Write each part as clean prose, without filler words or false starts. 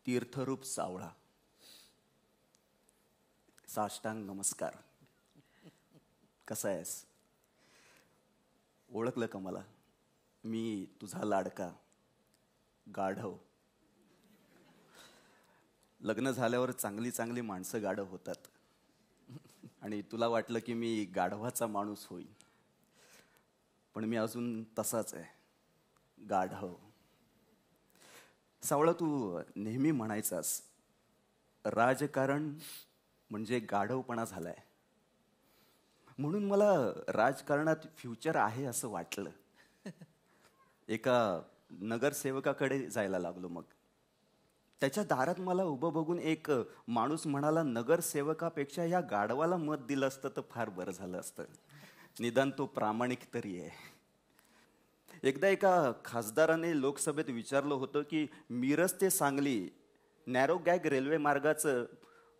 तीर्थरूप सावळा, साष्टांग नमस्कार. कसा आहेस? ओळखलं का मला? मी तुझा लाडका गाढव. लग्न झाल्यावर चांगली चांगली माणसं गाढव होतात आणि तुला वाटलं की मी गाढवाचा माणूस होईन, पण मी अजून तसाच आहे, गाढव. सावळा, तू नेहमी म्हणायचास राजकारण म्हणजे गाढवपणा झालाय, म्हणून मला राजकारणात फ्युचर आहे असं वाटलं. एका नगरसेवकाकडे जायला लागलो. मग त्याच्या दारात मला उभं बघून एक माणूस म्हणाला, नगरसेवकापेक्षा या गाढवाला मत दिलं असतं तर फार बरं झालं असतं, निदान तो प्रामाणिक तरी आहे. एकदा एका खासदाराने लोकसभेत विचारलं होतं की मिरज ते सांगली नॅरो गॅग रेल्वे मार्गाचं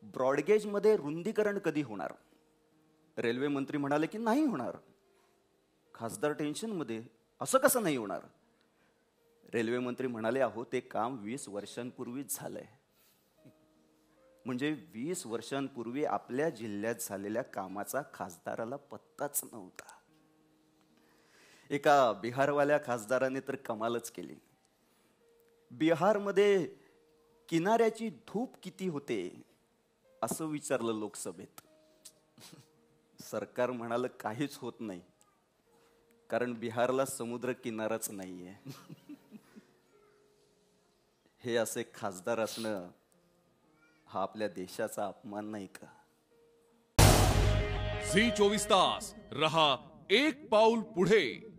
ब्रॉडगेजमध्ये रुंदीकरण कधी होणार? रेल्वे मंत्री म्हणाले की नाही होणार. खासदार टेन्शनमध्ये, असं कसं नाही होणार? रेल्वे मंत्री म्हणाले, अहो ते काम 20 वर्षांपूर्वीच झालंय. म्हणजे 20 वर्षांपूर्वी आपल्या जिल्ह्यात झालेल्या कामाचा खासदाराला पत्ताच नव्हता. एका बिहारवाल्या खासदाराने तर कमालच केली. बिहारमध्ये किनाऱ्याची धूप किती होते असं विचारलं लोकसभेत. सरकार म्हणालं काहीच होत नाही, कारण बिहारला समुद्र किनाराच नाहीये. हे असे खासदार असणं हा आपल्या देशाचा अपमान नाही का? झी 24 तास रहा एक पाऊल पुढे.